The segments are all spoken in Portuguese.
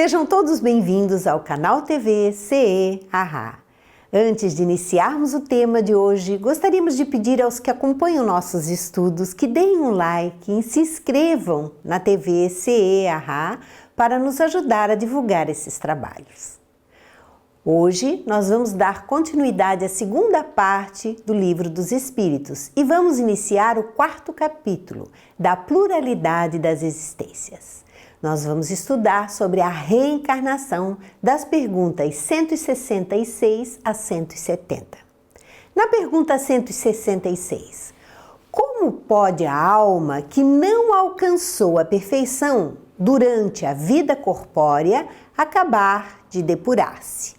Sejam todos bem-vindos ao canal TV CE Haha. Antes de iniciarmos o tema de hoje, gostaríamos de pedir aos que acompanham nossos estudos que deem um like e se inscrevam na TV CE Haha para nos ajudar a divulgar esses trabalhos. Hoje nós vamos dar continuidade à segunda parte do Livro dos Espíritos e vamos iniciar o quarto capítulo da pluralidade das existências. Nós vamos estudar sobre a reencarnação das perguntas 166 a 170. Na pergunta 166, como pode a alma que não alcançou a perfeição durante a vida corpórea acabar de depurar-se?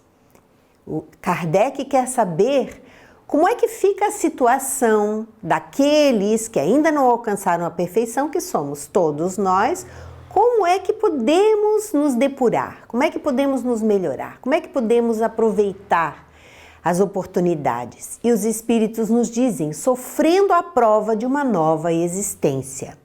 O Kardec quer saber como é que fica a situação daqueles que ainda não alcançaram a perfeição, que somos todos nós. Como é que podemos nos depurar? Como é que podemos nos melhorar? Como é que podemos aproveitar as oportunidades? E os Espíritos nos dizem, sofrendo a prova de uma nova existência.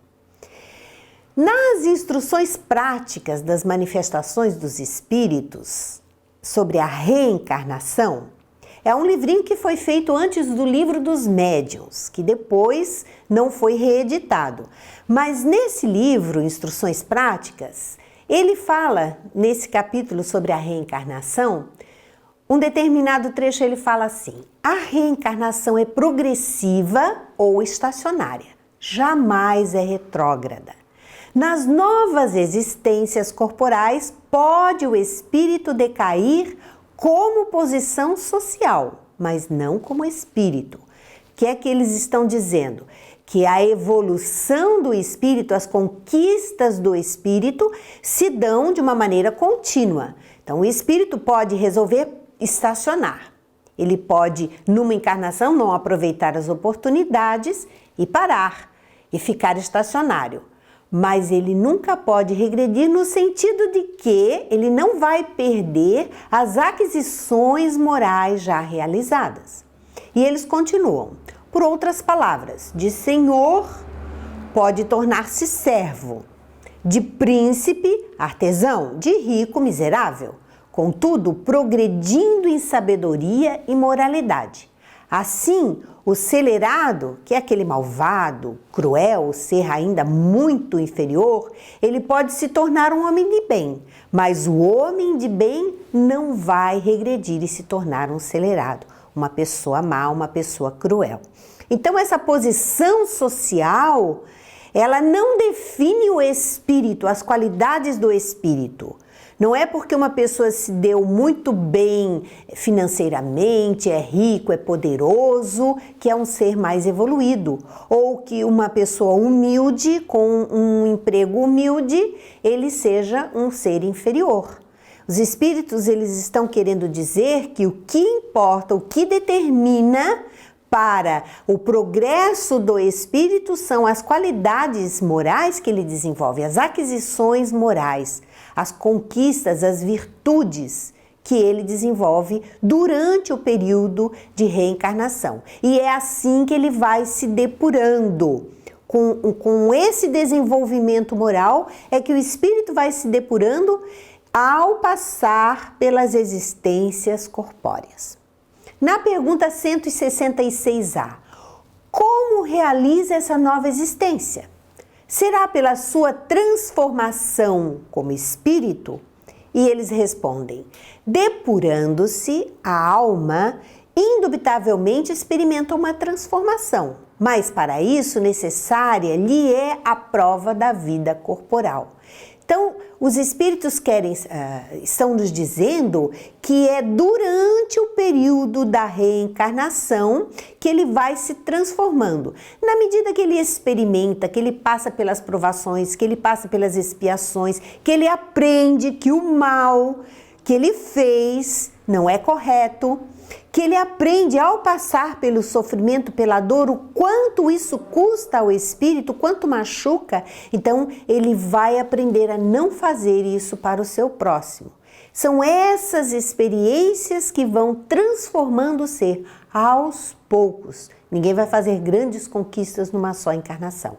Nas instruções práticas das manifestações dos Espíritos sobre a reencarnação, é um livrinho que foi feito antes do Livro dos Médiuns, que depois não foi reeditado. Mas nesse livro, Instruções Práticas, ele fala, nesse capítulo sobre a reencarnação, um determinado trecho ele fala assim: a reencarnação é progressiva ou estacionária, jamais é retrógrada. Nas novas existências corporais, pode o espírito decair como posição social, mas não como espírito. O que é que eles estão dizendo? Que a evolução do espírito, as conquistas do espírito se dão de uma maneira contínua. Então, o espírito pode resolver estacionar. Ele pode, numa encarnação, não aproveitar as oportunidades e parar, e ficar estacionário. Mas ele nunca pode regredir no sentido de que ele não vai perder as aquisições morais já realizadas. E eles continuam. Por outras palavras, de senhor pode tornar-se servo, de príncipe, artesão, de rico, miserável, contudo, progredindo em sabedoria e moralidade. Assim, o celerado, que é aquele malvado, cruel, ser ainda muito inferior, ele pode se tornar um homem de bem, mas o homem de bem não vai regredir e se tornar um celerado, uma pessoa má, uma pessoa cruel. Então, essa posição social, ela não define o espírito, as qualidades do espírito. Não é porque uma pessoa se deu muito bem financeiramente, é rico, é poderoso, que é um ser mais evoluído. Ou que uma pessoa humilde, com um emprego humilde, ele seja um ser inferior. Os espíritos, eles estão querendo dizer que o que importa, o que determina para o progresso do espírito são as qualidades morais que ele desenvolve, as aquisições morais, as conquistas, as virtudes que ele desenvolve durante o período de reencarnação. E é assim que ele vai se depurando. Com esse desenvolvimento moral é que o espírito vai se depurando ao passar pelas existências corpóreas. Na pergunta 166A, como realiza essa nova existência? Será pela sua transformação como espírito? E eles respondem, depurando-se, a alma indubitavelmente experimenta uma transformação, mas para isso necessária lhe é a prova da vida corporal. Então, os espíritos estão nos dizendo que é durante o período da reencarnação que ele vai se transformando. Na medida que ele experimenta, que ele passa pelas provações, que ele passa pelas expiações, que ele aprende que o mal que ele fez não é correto, que ele aprende ao passar pelo sofrimento, pela dor, o quanto isso custa ao espírito, quanto machuca, então ele vai aprender a não fazer isso para o seu próximo. São essas experiências que vão transformando o ser aos poucos. Ninguém vai fazer grandes conquistas numa só encarnação.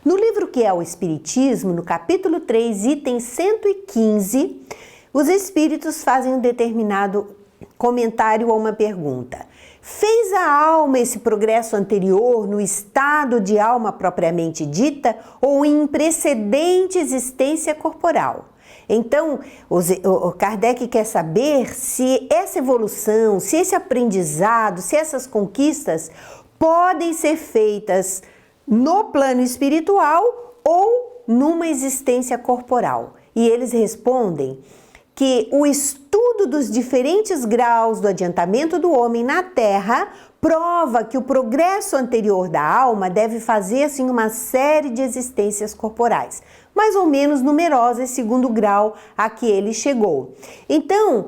No livro que é o Espiritismo, no capítulo 3, item 115, Os espíritos fazem um determinado comentário a uma pergunta. Fez a alma esse progresso anterior no estado de alma propriamente dita ou em precedente existência corporal? Então, o Kardec quer saber se essa evolução, se esse aprendizado, se essas conquistas podem ser feitas no plano espiritual ou numa existência corporal. E eles respondem que o estudo dos diferentes graus do adiantamento do homem na Terra prova que o progresso anterior da alma deve fazer assim uma série de existências corporais, mais ou menos numerosas segundo o grau a que ele chegou. Então,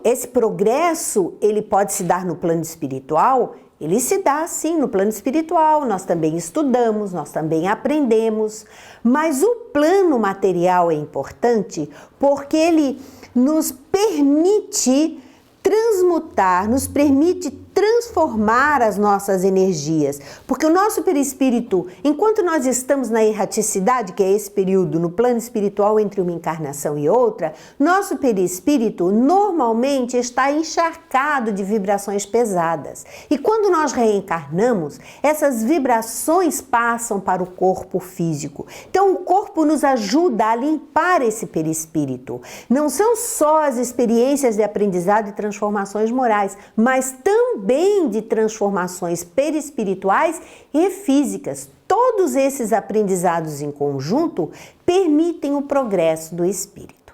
esse progresso, ele pode se dar no plano espiritual. Ele se dá sim no plano espiritual, nós também estudamos, nós também aprendemos, mas o plano material é importante porque ele nos permite transmutar, nos permite transformar as nossas energias, porque o nosso perispírito, enquanto nós estamos na erraticidade, que é esse período no plano espiritual entre uma encarnação e outra, nosso perispírito normalmente está encharcado de vibrações pesadas. E quando nós reencarnamos, essas vibrações passam para o corpo físico. Então o corpo nos ajuda a limpar esse perispírito. Não são só as experiências de aprendizado e transformações morais, mas também de transformações perispirituais e físicas. Todos esses aprendizados em conjunto permitem o progresso do espírito.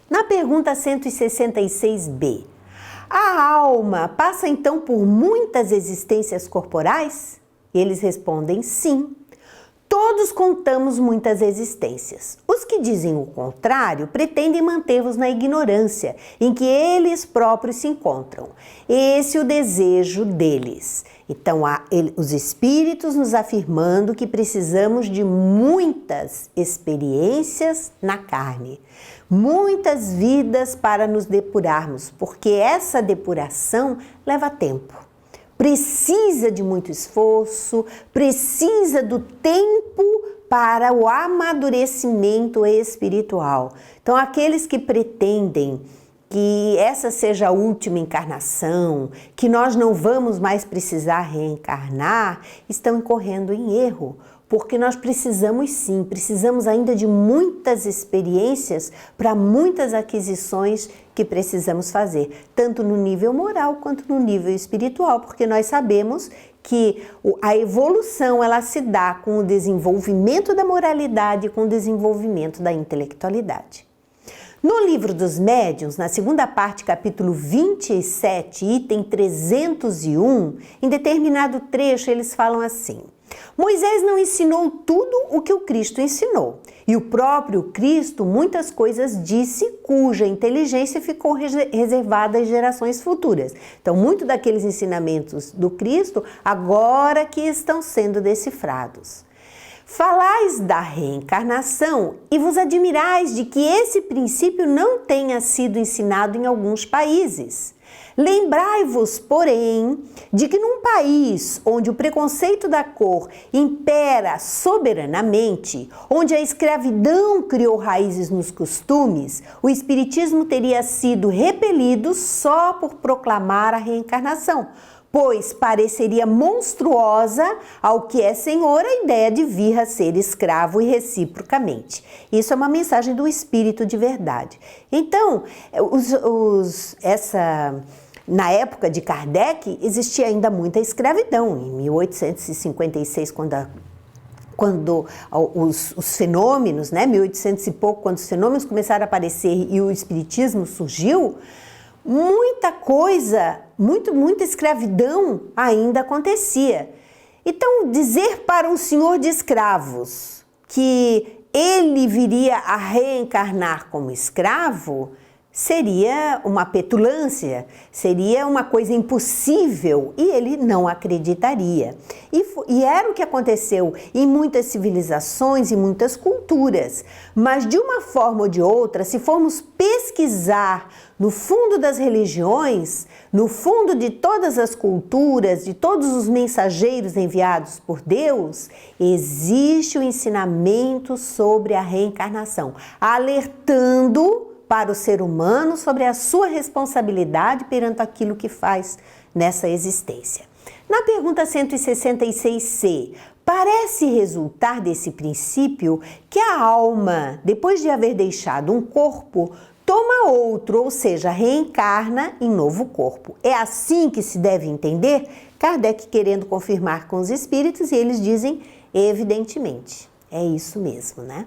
Na pergunta 166b, a alma passa então por muitas existências corporais? Eles respondem sim. Todos contamos muitas existências. Os que dizem o contrário pretendem mantê-los na ignorância em que eles próprios se encontram. Esse é o desejo deles. Então, os espíritos nos afirmando que precisamos de muitas experiências na carne, muitas vidas para nos depurarmos, porque essa depuração leva tempo. Precisa de muito esforço, precisa do tempo para o amadurecimento espiritual. Então, aqueles que pretendem que essa seja a última encarnação, que nós não vamos mais precisar reencarnar, estão incorrendo em erro, porque nós precisamos ainda de muitas experiências para muitas aquisições que precisamos fazer, tanto no nível moral quanto no nível espiritual, porque nós sabemos que a evolução ela se dá com o desenvolvimento da moralidade e com o desenvolvimento da intelectualidade. No Livro dos Médiuns, na segunda parte, capítulo 27, item 301, em determinado trecho eles falam assim: Moisés não ensinou tudo o que o Cristo ensinou, e o próprio Cristo muitas coisas disse cuja inteligência ficou reservada às gerações futuras. Então, muito daqueles ensinamentos do Cristo agora que estão sendo decifrados. Falais da reencarnação e vos admirais de que esse princípio não tenha sido ensinado em alguns países. Lembrai-vos, porém, de que num país onde o preconceito da cor impera soberanamente, onde a escravidão criou raízes nos costumes, o espiritismo teria sido repelido só por proclamar a reencarnação, pois pareceria monstruosa ao que é senhor a ideia de vir a ser escravo e reciprocamente. Isso é uma mensagem do espírito de verdade. Então, na época de Kardec, existia ainda muita escravidão. Em 1856, quando os fenômenos, 1800 e pouco, quando os fenômenos começaram a aparecer e o espiritismo surgiu, muita coisa, muita escravidão ainda acontecia. Então, dizer para um senhor de escravos que ele viria a reencarnar como escravo seria uma petulância, seria uma coisa impossível e ele não acreditaria. E era o que aconteceu em muitas civilizações e muitas culturas. Mas de uma forma ou de outra, se formos pesquisar no fundo das religiões, no fundo de todas as culturas, de todos os mensageiros enviados por Deus, existe o ensinamento sobre a reencarnação, alertando para o ser humano sobre a sua responsabilidade perante aquilo que faz nessa existência. Na pergunta 166C, parece resultar desse princípio que a alma, depois de haver deixado um corpo, toma outro, ou seja, reencarna em novo corpo. É assim que se deve entender? Kardec querendo confirmar com os espíritos e eles dizem, evidentemente, é isso mesmo, né?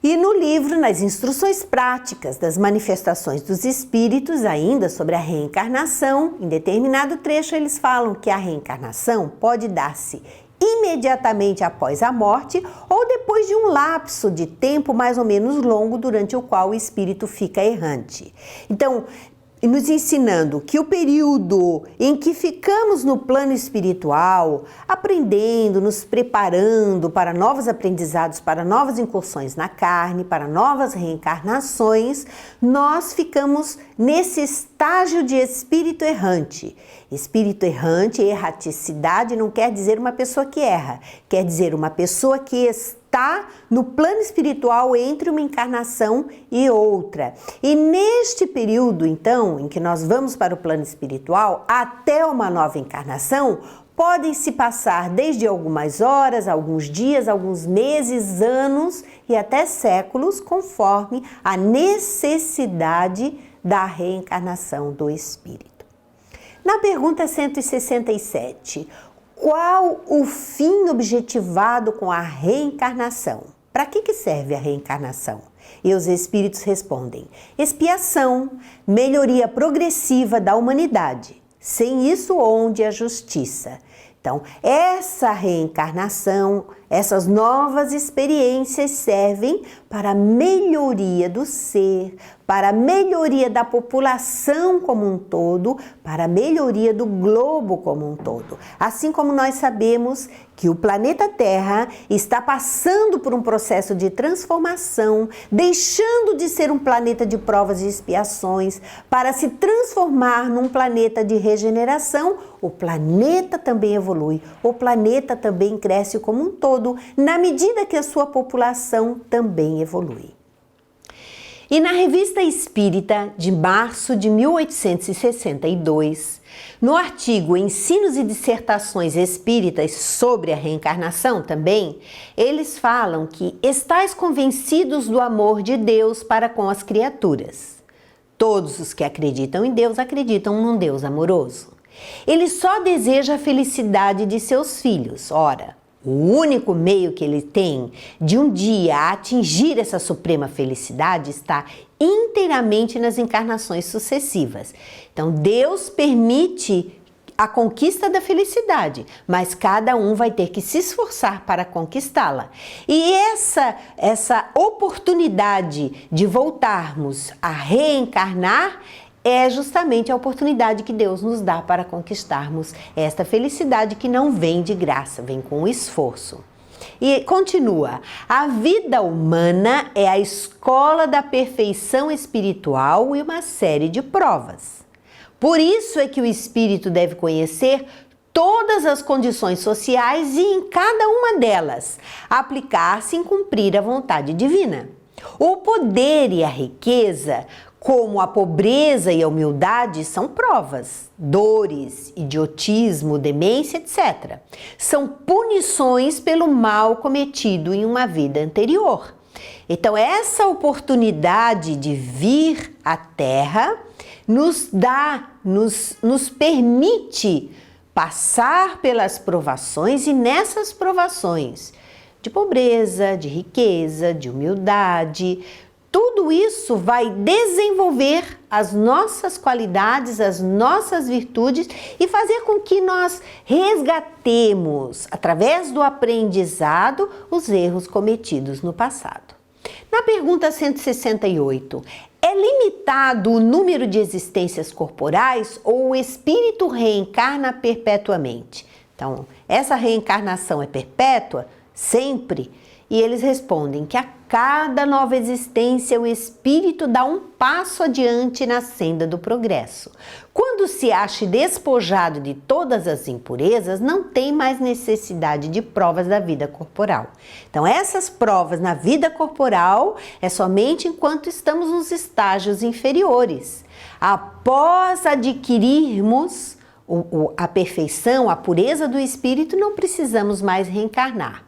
E no livro, nas instruções práticas das manifestações dos espíritos, ainda sobre a reencarnação, em determinado trecho eles falam que a reencarnação pode dar-se imediatamente após a morte ou depois de um lapso de tempo mais ou menos longo durante o qual o espírito fica errante. Então, nos ensinando que o período em que ficamos no plano espiritual, aprendendo, nos preparando para novos aprendizados, para novas incursões na carne, para novas reencarnações, nós ficamos nesse estágio de espírito errante. Espírito errante, erraticidade não quer dizer uma pessoa que erra, quer dizer uma pessoa que está no plano espiritual entre uma encarnação e outra. E neste período, então, em que nós vamos para o plano espiritual, até uma nova encarnação, podem se passar desde algumas horas, alguns dias, alguns meses, anos e até séculos, conforme a necessidade da reencarnação do espírito. Na pergunta 167, qual o fim objetivado com a reencarnação? Para que serve a reencarnação? E os espíritos respondem: expiação, melhoria progressiva da humanidade. Sem isso, onde a justiça? Então, essa reencarnação, essas novas experiências servem para a melhoria do ser, para a melhoria da população como um todo, para a melhoria do globo como um todo. Assim como nós sabemos que o planeta Terra está passando por um processo de transformação, deixando de ser um planeta de provas e expiações para se transformar num planeta de regeneração, o planeta também evolui, o planeta também cresce como um todo, na medida que a sua população também evolui. E na Revista Espírita, de março de 1862, no artigo Ensinos e Dissertações Espíritas sobre a Reencarnação também, eles falam que estais convencidos do amor de Deus para com as criaturas. Todos os que acreditam em Deus acreditam num Deus amoroso. Ele só deseja a felicidade de seus filhos. Ora, o único meio que ele tem de um dia atingir essa suprema felicidade está inteiramente nas encarnações sucessivas. Então, Deus permite a conquista da felicidade, mas cada um vai ter que se esforçar para conquistá-la. E essa oportunidade de voltarmos a reencarnar é justamente a oportunidade que Deus nos dá para conquistarmos esta felicidade que não vem de graça, vem com esforço. E continua, a vida humana é a escola da perfeição espiritual e uma série de provas. Por isso é que o espírito deve conhecer todas as condições sociais e em cada uma delas aplicar-se em cumprir a vontade divina. O poder e a riqueza, como a pobreza e a humildade, são provas, dores, idiotismo, demência, etc. São punições pelo mal cometido em uma vida anterior. Então, essa oportunidade de vir à Terra nos permite passar pelas provações e nessas provações de pobreza, de riqueza, de humildade, tudo isso vai desenvolver as nossas qualidades, as nossas virtudes e fazer com que nós resgatemos, através do aprendizado, os erros cometidos no passado. Na pergunta 168, é limitado o número de existências corporais ou o espírito reencarna perpetuamente? Então, essa reencarnação é perpétua? Sempre? E eles respondem que a cada nova existência o espírito dá um passo adiante na senda do progresso. Quando se acha despojado de todas as impurezas, não tem mais necessidade de provas da vida corporal. Então, essas provas na vida corporal é somente enquanto estamos nos estágios inferiores. Após adquirirmos a perfeição, a pureza do espírito, não precisamos mais reencarnar.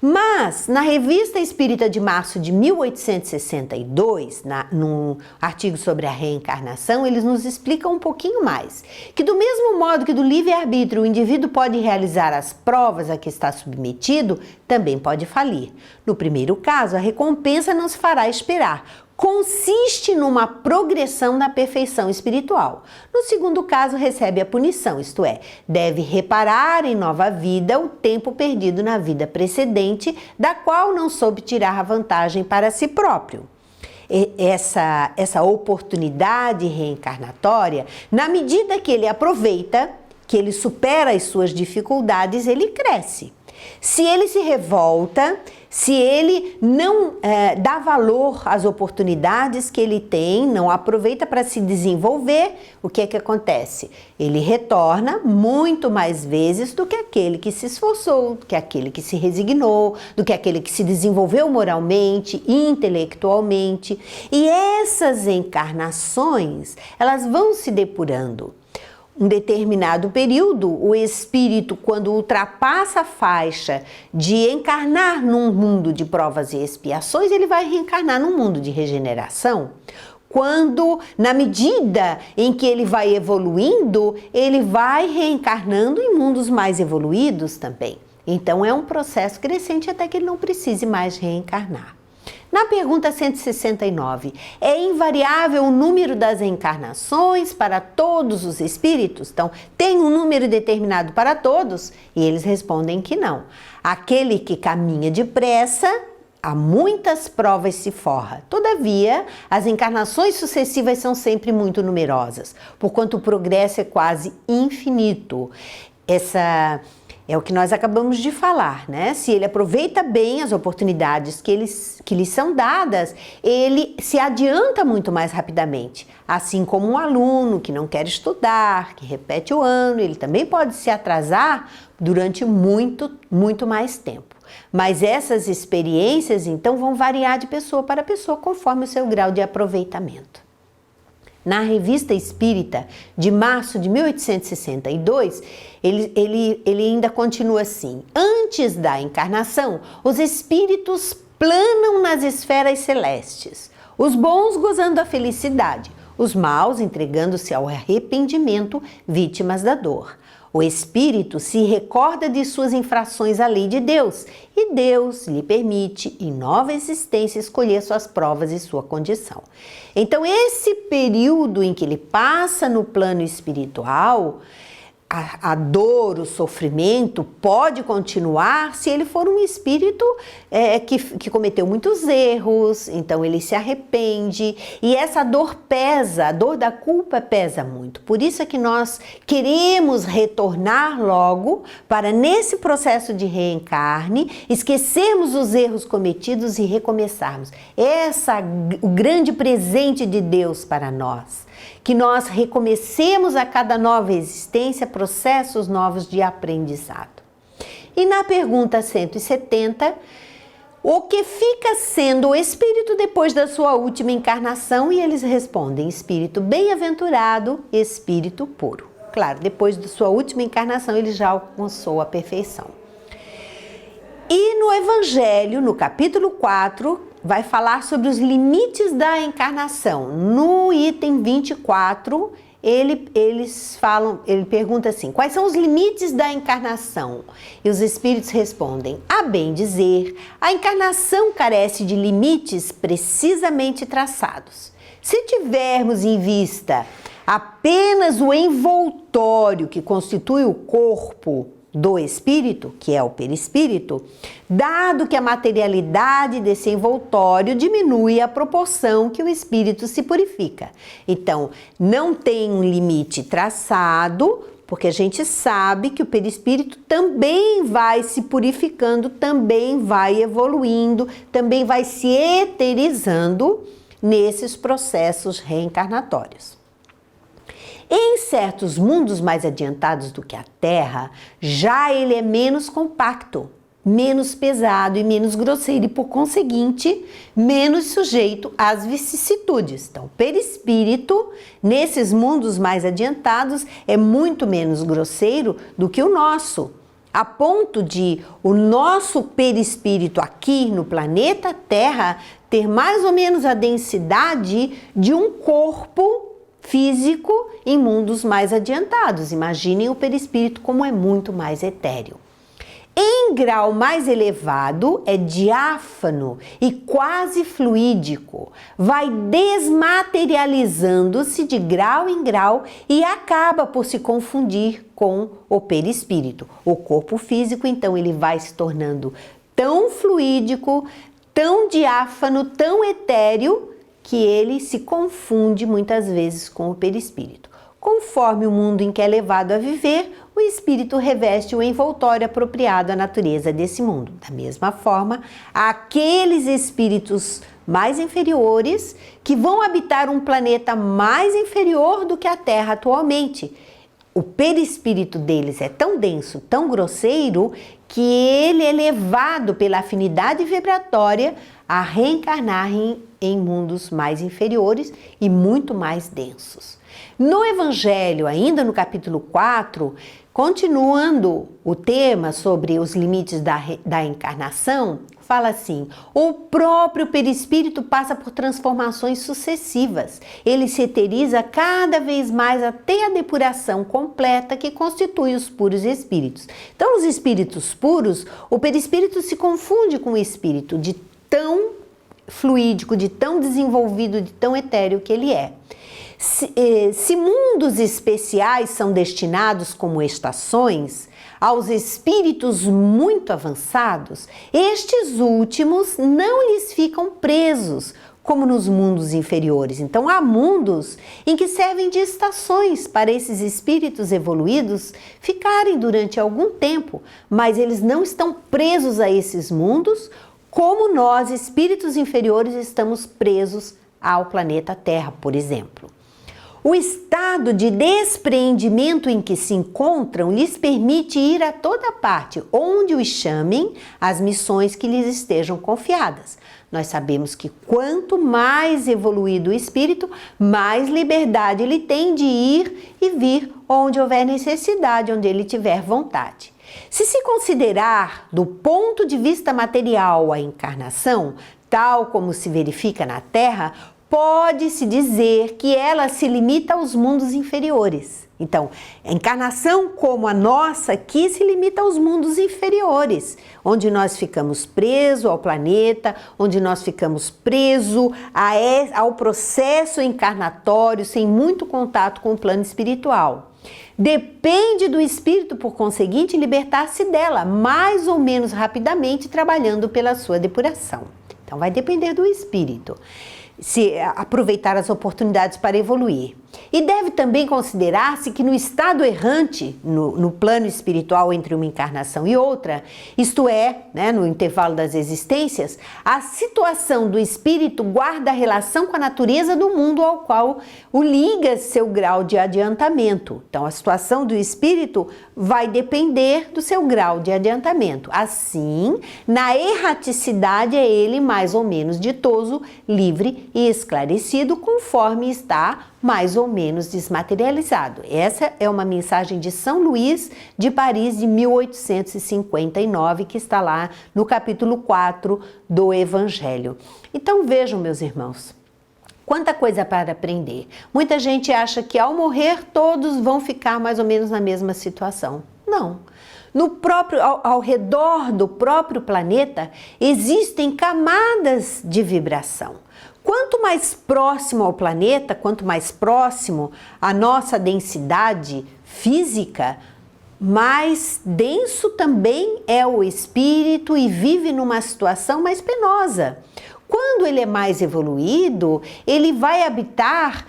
Mas, na Revista Espírita de março de 1862, num artigo sobre a reencarnação, eles nos explicam um pouquinho mais. Que do mesmo modo que do livre-arbítrio o indivíduo pode realizar as provas a que está submetido, também pode falir. No primeiro caso, a recompensa não se fará esperar. Consiste numa progressão na perfeição espiritual. No segundo caso, recebe a punição, isto é, deve reparar em nova vida o tempo perdido na vida precedente, da qual não soube tirar a vantagem para si próprio. Essa oportunidade reencarnatória, na medida que ele aproveita, que ele supera as suas dificuldades, ele cresce. Se ele se revolta, se ele não dá valor às oportunidades que ele tem, não aproveita para se desenvolver, o que é que acontece? Ele retorna muito mais vezes do que aquele que se esforçou, do que aquele que se resignou, do que aquele que se desenvolveu moralmente, intelectualmente. E essas encarnações, elas vão se depurando. Um determinado período, o espírito, quando ultrapassa a faixa de encarnar num mundo de provas e expiações, ele vai reencarnar num mundo de regeneração. Quando, na medida em que ele vai evoluindo, ele vai reencarnando em mundos mais evoluídos também. Então, é um processo crescente até que ele não precise mais reencarnar. Na pergunta 169, é invariável o número das encarnações para todos os espíritos? Então, tem um número determinado para todos? E eles respondem que não. Aquele que caminha depressa, a muitas provas se forra. Todavia, as encarnações sucessivas são sempre muito numerosas, porquanto o progresso é quase infinito. É o que nós acabamos de falar, né? Se ele aproveita bem as oportunidades que lhe são dadas, ele se adianta muito mais rapidamente. Assim como um aluno que não quer estudar, que repete o ano, ele também pode se atrasar durante muito mais tempo. Mas essas experiências, então, vão variar de pessoa para pessoa conforme o seu grau de aproveitamento. Na Revista Espírita de março de 1862, ele ainda continua assim: antes da encarnação, os espíritos planam nas esferas celestes, os bons gozando da felicidade, os maus entregando-se ao arrependimento, vítimas da dor. O espírito se recorda de suas infrações à lei de Deus e Deus lhe permite, em nova existência, escolher suas provas e sua condição. Então, esse período em que ele passa no plano espiritual, a dor, o sofrimento pode continuar se ele for um espírito que cometeu muitos erros, então ele se arrepende e essa dor pesa, a dor da culpa pesa muito. Por isso é que nós queremos retornar logo para, nesse processo de reencarne, esquecermos os erros cometidos e recomeçarmos. O grande presente de Deus para nós. Que nós recomecemos a cada nova existência processos novos de aprendizado. E na pergunta 170, o que fica sendo o espírito depois da sua última encarnação? E eles respondem: espírito bem-aventurado, espírito puro. Claro, depois da sua última encarnação ele já alcançou a perfeição. E no Evangelho, no capítulo 4, vai falar sobre os limites da encarnação. No item 24, ele pergunta assim: quais são os limites da encarnação? E os espíritos respondem: a bem dizer, a encarnação carece de limites precisamente traçados. Se tivermos em vista apenas o envoltório que constitui o corpo do espírito, que é o perispírito, dado que a materialidade desse envoltório diminui à proporção que o espírito se purifica. Então, não tem um limite traçado, Porque a gente sabe que o perispírito também vai se purificando, também vai evoluindo, também vai se eterizando nesses processos reencarnatórios. Em certos mundos mais adiantados do que a Terra, já ele é menos compacto, menos pesado e menos grosseiro e, por conseguinte, menos sujeito às vicissitudes. Então, o perispírito, nesses mundos mais adiantados, é muito menos grosseiro do que o nosso, a ponto de o nosso perispírito aqui no planeta Terra ter mais ou menos a densidade de um corpo físico em mundos mais adiantados. Imaginem o perispírito como é muito mais etéreo. Em grau mais elevado, é diáfano e quase fluídico, vai desmaterializando-se de grau em grau e acaba por se confundir com o perispírito. O corpo físico, então, ele vai se tornando tão fluídico, tão diáfano, tão etéreo, que ele se confunde muitas vezes com o perispírito. Conforme o mundo em que é levado a viver, o espírito reveste o envoltório apropriado à natureza desse mundo. Da mesma forma, aqueles espíritos mais inferiores que vão habitar um planeta mais inferior do que a Terra atualmente. O perispírito deles é tão denso, tão grosseiro, que ele é levado pela afinidade vibratória a reencarnar em mundos mais inferiores e muito mais densos. No Evangelho, ainda no capítulo 4, continuando o tema sobre os limites da encarnação, fala assim: o próprio perispírito passa por transformações sucessivas. Ele se eteriza cada vez mais até a depuração completa que constitui os puros espíritos. Então, os espíritos puros, o perispírito se confunde com o espírito de tão fluídico, de tão desenvolvido, de tão etéreo que ele é. Se mundos especiais são destinados como estações aos espíritos muito avançados, estes últimos não lhes ficam presos como nos mundos inferiores. Então, há mundos em que servem de estações para esses espíritos evoluídos ficarem durante algum tempo, mas eles não estão presos a esses mundos como nós, espíritos inferiores, estamos presos ao planeta Terra, por exemplo. O estado de despreendimento em que se encontram lhes permite ir a toda parte onde os chamem as missões que lhes estejam confiadas. Nós sabemos que quanto mais evoluído o espírito, mais liberdade ele tem de ir e vir onde houver necessidade, onde ele tiver vontade. Se se considerar do ponto de vista material a encarnação, tal como se verifica na Terra, pode-se dizer que ela se limita aos mundos inferiores. Então, a encarnação como a nossa aqui se limita aos mundos inferiores, onde nós ficamos presos ao planeta, onde nós ficamos presos ao processo encarnatório, sem muito contato com o plano espiritual. Depende do espírito, por conseguinte, libertar-se dela, mais ou menos rapidamente, trabalhando pela sua depuração. Então, vai depender do espírito se aproveitar as oportunidades para evoluir. E deve também considerar-se que no estado errante, no plano espiritual entre uma encarnação e outra, isto é, no intervalo das existências, a situação do espírito guarda relação com a natureza do mundo ao qual o liga seu grau de adiantamento. Então, a situação do espírito vai depender do seu grau de adiantamento. Assim, na erraticidade é ele mais ou menos ditoso, livre e esclarecido, conforme está mais ou menos desmaterializado. Essa é uma mensagem de São Luís de Paris de 1859, que está lá no capítulo 4 do Evangelho. Então vejam, meus irmãos, quanta coisa para aprender. Muita gente acha que ao morrer todos vão ficar mais ou menos na mesma situação. Não. Ao redor do próprio planeta existem camadas de vibração. Quanto mais próximo ao planeta, quanto mais próximo à nossa densidade física, mais denso também é o espírito e vive numa situação mais penosa. Quando ele é mais evoluído, ele vai habitar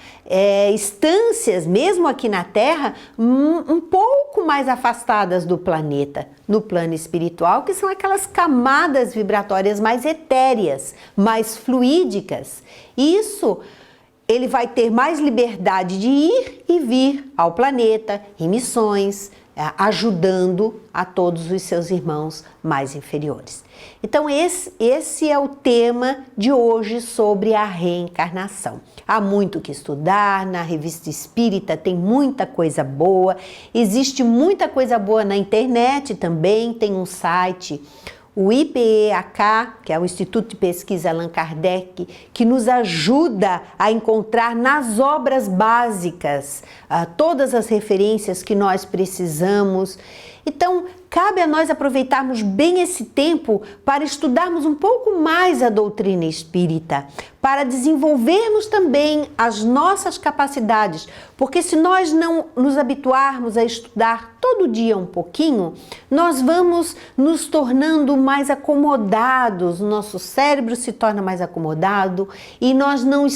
estâncias, mesmo aqui na Terra, um pouco mais afastadas do planeta, no plano espiritual, que são aquelas camadas vibratórias mais etéreas, mais fluídicas. Isso ele vai ter mais liberdade de ir e vir ao planeta, em missões, ajudando a todos os seus irmãos mais inferiores. Então esse é o tema de hoje sobre a reencarnação. Há muito o que estudar, na Revista Espírita tem muita coisa boa, existe muita coisa boa na internet também, tem um site, o IPEAK, que é o Instituto de Pesquisa Allan Kardec, que nos ajuda a encontrar nas obras básicas todas as referências que nós precisamos. Então, cabe a nós aproveitarmos bem esse tempo para estudarmos um pouco mais a doutrina espírita, para desenvolvermos também as nossas capacidades, porque se nós não nos habituarmos a estudar todo dia um pouquinho, nós vamos nos tornando mais acomodados, o nosso cérebro se torna mais acomodado e nós não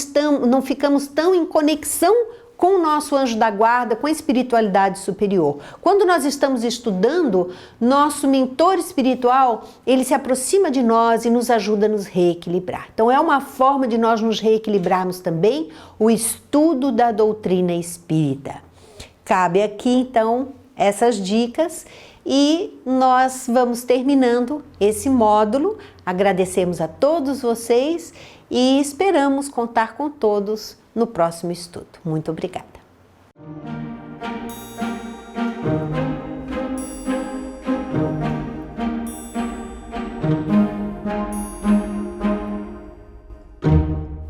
ficamos tão em conexão com o nosso anjo da guarda, com a espiritualidade superior. Quando nós estamos estudando, nosso mentor espiritual, ele se aproxima de nós e nos ajuda a nos reequilibrar. Então é uma forma de nós nos reequilibrarmos também o estudo da doutrina espírita. Cabe aqui então essas dicas e nós vamos terminando esse módulo. Agradecemos a todos vocês e esperamos contar com todos no próximo estudo. Muito obrigada.